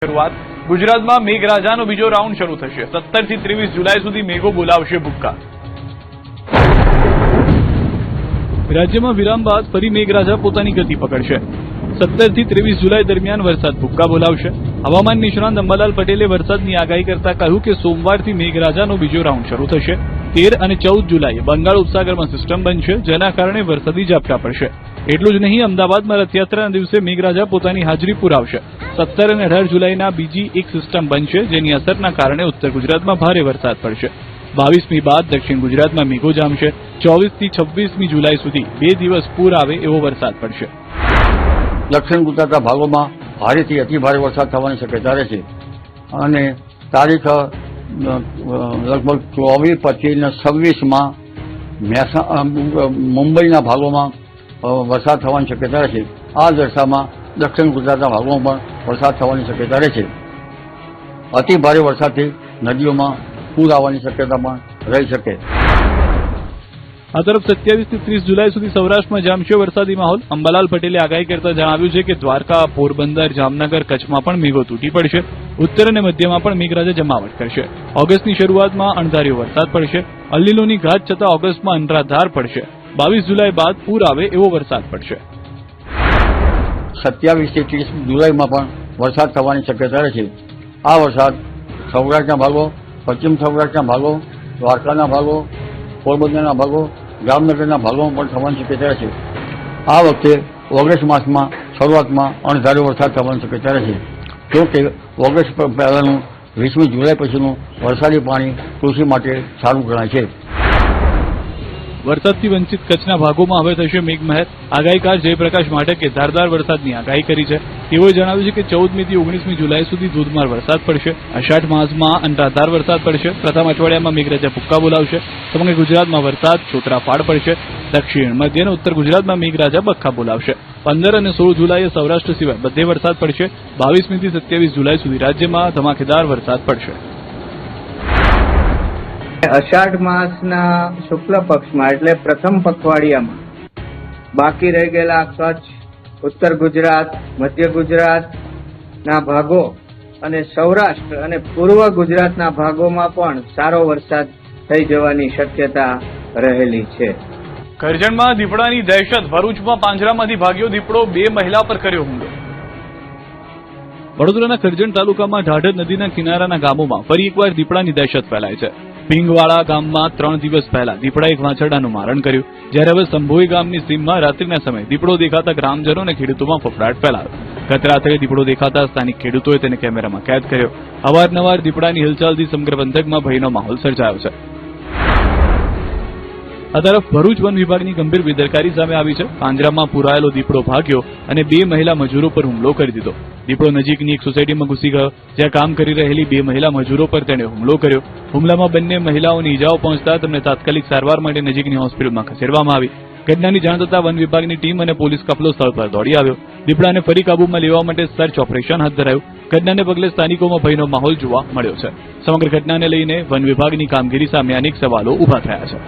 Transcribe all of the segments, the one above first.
શરૂઆત ગુજરાતમાં મેઘરાજાનો બીજો રાઉન્ડ શરૂ થશે। 17 થી 23 જુલાઈ સુધી મેઘો બોલાવશે ભૂક્કા। રાજ્યમાં વિરામ બાદ ફરી મેઘરાજા પોતાની ગતિ પકડશે। 17 થી 23 જુલાઈ દરમિયાન વરસાદ ભૂક્કા બોલાવશે। હવામાન નિષ્ણાંત અંબાલાલ પટેલે વરસાદની આગાહી કરતા કહ્યું કે સોમવારથી મેઘરાજાનો બીજો રાઉન્ડ શરૂ થશે। 13 અને 14 જુલાઈએ બંગાળ ઉપસાગરમાં સિસ્ટમ બનશે, જેના કારણે વરસાદી ઝાપટા પડશે। એટલું જ નહીં, અમદાવાદમાં રથયાત્રાના દિવસે મેઘરાજા પોતાની હાજરી પુરાવશે। 17 અને 18 જુલાઈના બીજી એક સિસ્ટમ બનશે, જેની અસરના કારણે ઉત્તર ગુજરાતમાં ભારે વરસાદ પડશે। 22મી બાદ દક્ષિણ ગુજરાતમાં મેઘો જામશે। 24 થી 26મી જુલાઈ સુધી 2 દિવસ પૂર આવે એવો વરસાદ પડશે। દક્ષિણ ગુજરાતના ભાગોમાં ભારેથી અતિભારે વરસાદ થવાની શક્યતા રહેશે અને તારીખ લગભગ 24, 25 અને 26માં મુંબઈના ભાગોમાં વરસાદ થવાની શક્યતા રહેશે। આ દશામાં દક્ષિણ ગુજરાતના ભાગોમાં પણ વરસાદ થવાની શક્યતા રહેશે। અતિભારે વરસાદથી નદીઓમાં પૂર આવવાની શક્યતા પણ રહી શકે। આ તરફ 27 થી 30 જુલાઈ સુધી સૌરાષ્ટ્રમાં જામશે વરસાદી માહોલ। અંબાલાલ પટેલે આગાહી કરતા જણાવ્યું છે કે દ્વારકા, પોરબંદર, જામનગર, કચ્છમાં પણ મેઘો તૂટી પડશે। ઉત્તર અને મધ્યમાં પણ મેઘરાજા જમાવટ કરશે। ઓગસ્ટની શરૂઆતમાં અણધાર્યો વરસાદ પડશે। અલ્લીનોની ઘાત છતાં ઓગસ્ટમાં અનરાધાર પડશે। 22 જુલાઈ બાદ પૂર આવે એવો વરસાદ પડશે। 27 થી 30 જુલાઈમાં પણ વરસાદ થવાની શક્યતા રહેશે। આ વરસાદ સૌરાષ્ટ્રના ભાગો, પશ્ચિમ સૌરાષ્ટ્રના ભાગો, દ્વારકાના ભાગો, પોરબંદરના ભાગો, જામનગરના ભાગોમાં પણ થવાની શક્યતા રહેશે। આ વખતે ઓગસ્ટ માસમાં શરૂઆતમાં અણધાર્યો વરસાદ થવાની શક્યતા રહેશે। જો કે ઓગસ્ટ પહેલાંનું 20મી જુલાઈ પછીનું વરસાદી પાણી કૃષિ માટે સારું ગણાય છે। વરસાદથી વંચિત કચ્છના ભાગોમાં હવે થશે મેઘમહેર। આગાહીકાર જયપ્રકાશ માઢકે ધારદાર વરસાદની આગાહી કરી છે। તેઓએ જણાવ્યું છે કે 14મી થી 19મી જુલાઈ સુધી ધોધમાર વરસાદ પડશે। અષાઢ માસમાં અનરાધાર વરસાદ પડશે। પ્રથમ અઠવાડિયામાં મેઘરાજા ભૂક્કા બોલાવશે। સમગ્ર ગુજરાતમાં વરસાદ છોતરાફાડ પડશે। દક્ષિણ, મધ્ય અને ઉત્તર ગુજરાતમાં મેઘરાજા બખ્ખા બોલાવશે। 15 અને 16 જુલાઈએ સૌરાષ્ટ્ર સિવાય બધે વરસાદ પડશે। 22મી થી 27 જુલાઈ સુધી રાજ્યમાં ધમાકેદાર વરસાદ પડશે। અષાઢ માસના શુક્લ પક્ષમાં એટલે પ્રથમ પખવાડિયામાં બાકી રહી ગયેલા કચ્છ, ઉત્તર ગુજરાત, મધ્ય ગુજરાતના ભાગો અને સૌરાષ્ટ્ર અને પૂર્વ ગુજરાતના ભાગોમાં પણ સારો વરસાદ થઈ જવાની શક્યતા રહેલી છે। કરજણમાં દીપડાની દહેશત। ભરૂચમાં પાંજરામાંથી ભાગ્યો દીપડો, 2 મહિલા પર કર્યો હુમલો। વડોદરાના કરજણ તાલુકામાં ઢાઢર નદીના કિનારાના ગામોમાં ફરી એકવાર દીપડાની દહેશત ફેલાય છે। ભીંગવાડા ગામમાં 3 દિવસ પહેલા દીપડાએ એક વાછરડાનું મારણ કર્યું, જ્યારે હવે સંભોઈ ગામની સીમમાં રાત્રિના સમયે દીપડો દેખાતા ગ્રામજનો અને ખેડૂતોમાં ફફડાટ ફેલાયો। ગત રાત્રે દીપડો દેખાતા સ્થાનિક ખેડૂતોએ તેને કેમેરામાં કેદ કર્યો। અવારનવાર દીપડાની હિલચાલથી સમગ્ર પંથકમાં ભયનો માહોલ સર્જાયો છે। આ તરફ ભરૂચ વન વિભાગની ગંભીર બેદરકારી સામે આવી છે। પાંજરામાં પુરાયેલો દીપડો ભાગ્યો અને 2 મહિલા મજૂરો પર હુમલો કરી દીધો। દીપડો નજીકની એક સોસાયટીમાં ઘૂસી ગયો, જ્યાં કામ કરી રહેલી 2 મહિલા મજૂરો પર તેણે હુમલો કર્યો। હુમલામાં બંને મહિલાઓને ઈજાઓ પહોંચતા તેમને તાત્કાલિક સારવાર માટે નજીકની હોસ્પિટલમાં ખસેડવામાં આવી। ઘટનાની જાણ થતાં વન વિભાગની ટીમ અને પોલીસ કાફલો સ્થળ પર દોડી આવ્યો। દીપડાને ફરી કાબૂમાં લેવા માટે સર્ચ ઓપરેશન હાથ ધરાયું। ઘટનાને પગલે સ્થાનિકોમાં ભયનો માહોલ જોવા મળ્યો છે। સમગ્ર ઘટનાને લઈને વન વિભાગની કામગીરી સામે અનેક સવાલો ઉભા થયા છે।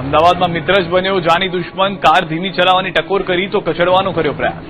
અમદાવાદમાં મિત્ર જ બન્યો જાની દુશ્મન। કાર ધીમી ચલાવવાની ટકોર કરી તો કચડવાનો કર્યો પ્રયાસ।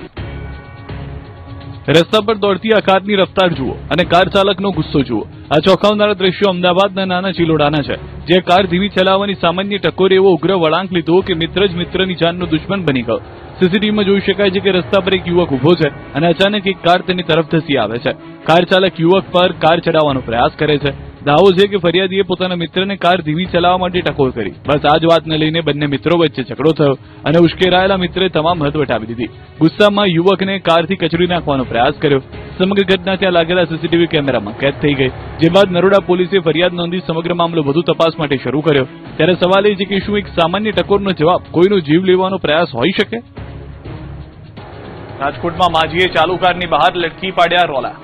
રસ્તા પર દોડતી આ કારની રફતાર જુઓ અને કાર ચાલકનો ગુસ્સો જુઓ। આ ચોંકાવનારા દ્રશ્યો અમદાવાદના નાના ચિલોડાના છે, જે કાર ધીમી ચલાવવાની સામાન્ય ટકોર એવો ઉગ્ર વળાંક લીધો કે મિત્ર જ મિત્રની જાનનો દુશ્મન બની ગયો। સીસીટીવીમાં જોઈ શકાય છે કે રસ્તા પર એક યુવક ઉભો છે અને અચાનક એક કાર તેની તરફ ધસી આવે છે। કાર ચાલક યુવક પર કાર ચડાવવાનો પ્રયાસ કરે છે। દાવો છે કે ફરિયાદીએ પોતાના મિત્રને કાર ધીમી ચલાવવા માટે ટકોર કરી। બસ આ જ વાતને લઈને બંને મિત્રો વચ્ચે ઝઘડો થયો અને ઉશ્કેરાયેલા મિત્રે તમામ હદ વટાવી દીધી। ગુસ્સામાં યુવકને કારથી કચડી નાખવાનો પ્રયાસ કર્યો। સમગ્ર ઘટના ત્યાં લાગેલા સીસીટીવી કેમેરામાં કેદ થઈ ગઈ, જે બાદ નરોડા પોલીસે ફરિયાદ નોંધી સમગ્ર મામલો વધુ તપાસ માટે શરૂ કર્યો। ત્યારે સવાલ એ છે કે શું એક સામાન્ય ટકોરનો જવાબ કોઈનો જીવ લેવાનો પ્રયાસ હોઈ શકે? રાજકોટમાં માજીએ ચાલુ કારની બહાર લટકી પાડ્યા રોલા।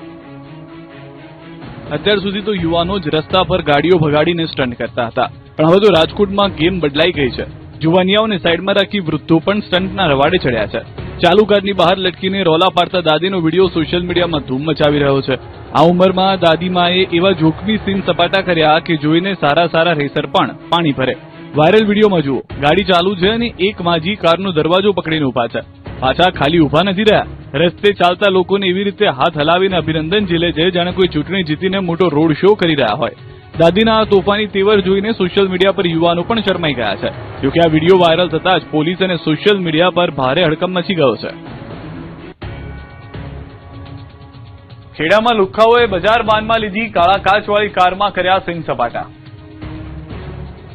અત્યાર સુધી તો યુવાનો જ રસ્તા પર ગાડીઓ ભગાડીને સ્ટન્ટ કરતા હતા, પણ હવે તો રાજકોટમાં ગેમ બદલાઈ ગઈ છે। જુવાનિયાઓને સાઈડમાં રાખી વૃદ્ધો પણ સ્ટન્ટના રવાડે ચડ્યા છે। ચાલુ કારની બહાર લટકીને રોલા પાડતા દાદીનો વિડીયો સોશિયલ મીડિયામાં ધૂમ મચાવી રહ્યો છે। આ ઉંમરમાં દાદીમાએ એવા જોખમી સીન સપાટા કર્યા કે જોઈને સારા રેસર પણ પાણી ભરે। વાયરલ વિડીયોમાં જુઓ, ગાડી ચાલુ છે અને એક માજી કારનો દરવાજો પકડીને ઉભા છે। પાછા ખાલી ઉભા નથી રહ્યા. રસ્તે ચાલતા લોકોને એવી રીતે હાથ હલાવીને અભિનંદન ઝીલે છે જાણે કોઈ ચૂંટણી જીતીને મોટો રોડ શો કરી રહ્યા હોય. દાદીના આ તોફાની તેવર જોઈને સોશિયલ મીડિયા પર યુવાનો પણ શરમાઈ ગયા છે. જોકે આ વિડીયો વાયરલ થતા જ પોલીસ અને સોશિયલ મીડિયા પર ભારે હડકંપ મચી ગયો છે. ખેડામાં લુખ્ખાઓએ બજાર બાનમાં લીધી કાળા કાચવાળી કારમાં કર્યા સિંહ સપાટા.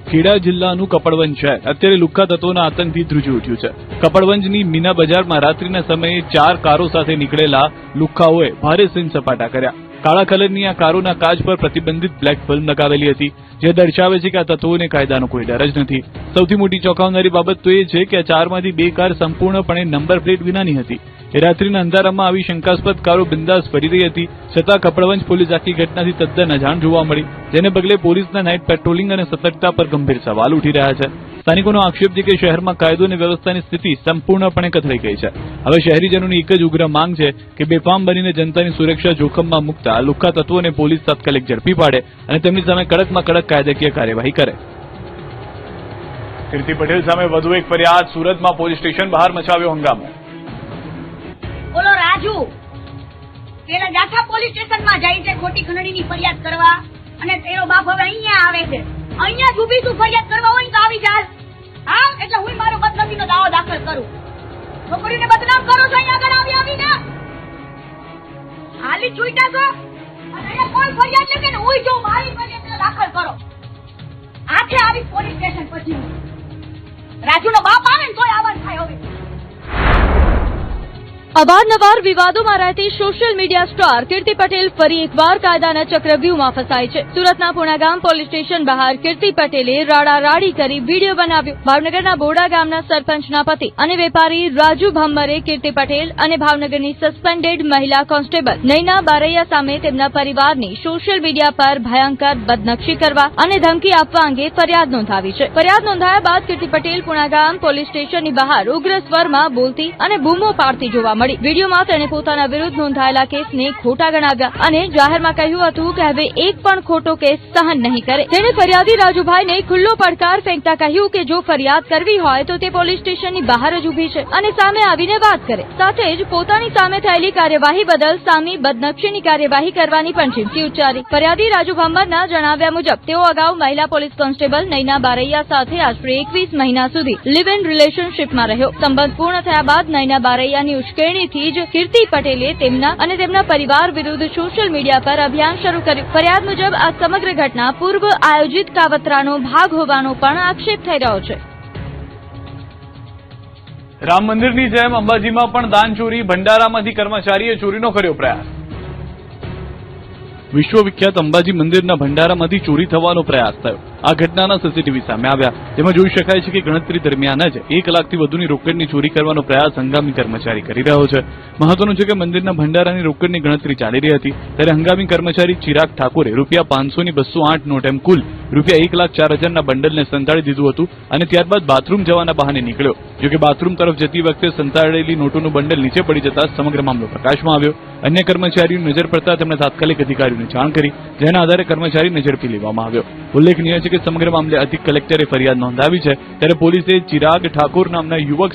ખેડા જિલ્લાનું કપડવંજ શહેર અત્યારે લુખ્ખા તત્વોના આતંકથી ધ્રુજી ઉઠ્યું છે. કપડવંજની મીના બજારમાં રાત્રિના સમયે 4 કારો સાથે નીકળેલા લુખ્ખાઓએ ભારે સિંહ સપાટા કર્યા. કાળા કલરની આ કારોના કાચ પર પ્રતિબંધિત બ્લેક ફિલ્મ લગાવેલી હતી, જે દર્શાવે છે કે આ તત્વોને કાયદાનો કોઈ ડર જ નથી. સૌથી મોટી ચોંકાવનારી બાબત તો એ છે કે આ 4માંથી 2 કાર સંપૂર્ણપણે નંબર પ્લેટ વિનાની હતી. એ રાત્રિના અંધારામાં આવી શંકાસ્પદ કારો બિંદાસ ફરી રહી હતી, છતાં કપડવંજ પોલીસ આખી ઘટનાથી તદ્દન અજાણ જોવા મળી, જેને પગલે પોલીસના નાઇટ પેટ્રોલિંગ અને સતર્કતા પર ગંભીર સવાલ ઉઠી રહ્યા છે. સ્થાનિકોનો આક્ષેપ છે કે શહેરમાં કાયદો અને વ્યવસ્થાની સ્થિતિ સંપૂર્ણપણે કથળી ગઈ છે. હવે શહેરીજનોની એક જ ઉગ્ર માંગ છે કે બેફામ બનીને જનતાની સુરક્ષા જોખમમાં મૂકતા લુખ્ખા તત્વોને પોલીસ તાત્કાલિક ઝડપી પાડે અને તેમની સામે કડકમાં કડક કાયદાકીય કાર્યવાહી કરે. કીર્તિ પટેલ સામે વધુ એક ફરિયાદ. સુરતમાં પોલીસ સ્ટેશન બહાર મચાવ્યો હંગામો. બોલો રાજુ પેલા જાખા પોલીસ સ્ટેશનમાં જાય છે ખોટી ખંડણીની ફરિયાદ કરવા, અને તેરો બાપ હવે અહીંયા આવે છે. અહીંયા જ ઊભી તું ફરિયાદ કરવા હોય તો આવી જા. હા, એટલે હું મારો બદનામીનો દાવો દાખલ કરું. છોકરીને બદનામ કરો છો અહીંયા આગળ આવીને. હાલી છૂટા છો અને અહીંયા કોઈ ફરિયાદ લે કે હું જો મારી ફરિયાદ દાખલ કરો. આખે આવી પોલીસ સ્ટેશન પછી રાજુનો બાપ આવે ને તોય આવાજ થાય. હવે અવારનવાર વિવાદોમાં રહેતી સોશિયલ મીડિયા સ્ટાર કીર્તિ પટેલ ફરી એકવાર કાયદાના ચક્રવ્યૂહમાં ફસાઈ છે. સુરતના પુણાગામ પોલીસ સ્ટેશન બહાર કીર્તિ પટેલે રાડારાડી કરી વિડીયો બનાવ્યો. ભાવનગરના બોડા ગામના સરપંચના પતિ અને વેપારી રાજુ ભમ્મરે કીર્તિ પટેલ અને ભાવનગરની સસ્પેન્ડેડ મહિલા કોન્સ્ટેબલ નૈના બારૈયા સામે તેમના પરિવારની સોશિયલ મીડિયા પર ભયંકર બદનક્ષી કરવા અને ધમકી આપવા અંગે ફરિયાદ નોંધાવી છે. ફરિયાદ નોંધાયા બાદ કીર્તિ પટેલ પુણાગામ પોલીસ સ્ટેશનની બહાર ઉગ્ર સ્વરમાં બોલતી અને બૂમો પાડતી જોવા મળી. વિડીયોમાં તેણે પોતાના વિરુદ્ધ નોંધાયેલા કેસને ખોટા ગણાવ્યા અને જાહેરમાં કહ્યું હતું કે હવે એક પણ ખોટો કેસ સહન નહીં કરે. તેણે ફરિયાદી રાજુભાઈને ખુલ્લો પડકાર ફેંકતા કહ્યું કે જો ફરિયાદ કરવી હોય તો તે પોલીસ સ્ટેશનની બહાર જ ઊભી છે અને સામે આવીને વાત કરે. સાથે જ પોતાની સામે થયેલી કાર્યવાહી બદલ સામી બદનક્ષીની કાર્યવાહી કરવાની પણ ચીમકી ઉચ્ચારી. ફરિયાદી રાજુ ભમ્મરના જણાવ્યા મુજબ તેઓ અગાઉ મહિલા પોલીસ કોન્સ્ટેબલ નૈના બારૈયા સાથે આશરે 21 મહિના સુધી લિવ ઇન રિલેશનશીપમાં રહ્યો. સંબંધ પૂર્ણ થયા બાદ નૈના બારૈયાની ઉશ્કેરણીથી જ કીર્તિ પટેલે તેમના અને તેમના પરિવાર વિરુદ્ધ સોશિયલ મીડિયા પર અભિયાન શરૂ કર્યું. ફરિયાદ મુજબ આ સમગ્ર ઘટના પૂર્વ આયોજિત કાવતરાનો ભાગ હોવાનો પણ આક્ષેપ થઈ રહ્યો છે. રામ મંદિરની જેમ અંબાજીમાં પણ દાન ચોરી. ભંડારામાંથી કર્મચારીએ ચોરીનો કર્યો પ્રયાસ. વિશ્વવિખ્યાત અંબાજી મંદિરના ભંડારામાંથી ચોરી થવાનો પ્રયાસ થયો. આ ઘટનાના સીસીટીવી સામે આવ્યા. તેમાં જોઈ શકાય છે કે ગણતરી દરમિયાન જ 1 લાખથી વધુની રોકડની ચોરી કરવાનો પ્રયાસ હંગામી કર્મચારી કરી રહ્યો છે. મહત્વનું છે કે મંદિરના ભંડારાની રોકડની ગણતરી ચાલી રહી હતી ત્યારે હંગામી કર્મચારી ચિરાગ ઠાકોરે ₹500ની 208 નોટ એમ કુલ ₹1,04,000ના બંડલને સંતાડી દીધું હતું અને ત્યારબાદ બાથરૂમ જવાના બહાને નીકળ્યો. જોકે બાથરૂમ તરફ જતી વખતે સંતાડેલી નોટોનું બંડલ નીચે પડી જતા સમગ્ર મામલો પ્રકાશમાં આવ્યો. અન્ય કર્મચારીની નજર પડતા તેમણે તાત્કાલિક અધિકારીઓને જાણ કરી, જેના આધારે કર્મચારીને ઝડપી લેવામાં આવ્યો. ઉલ્લેખનીય છે કે સમગ્ર મામલે અધિક કલેક્ટરે ફરિયાદ નોંધાવી છે ત્યારે પોલીસે ચિરાગ ઠાકોર નામના યુવક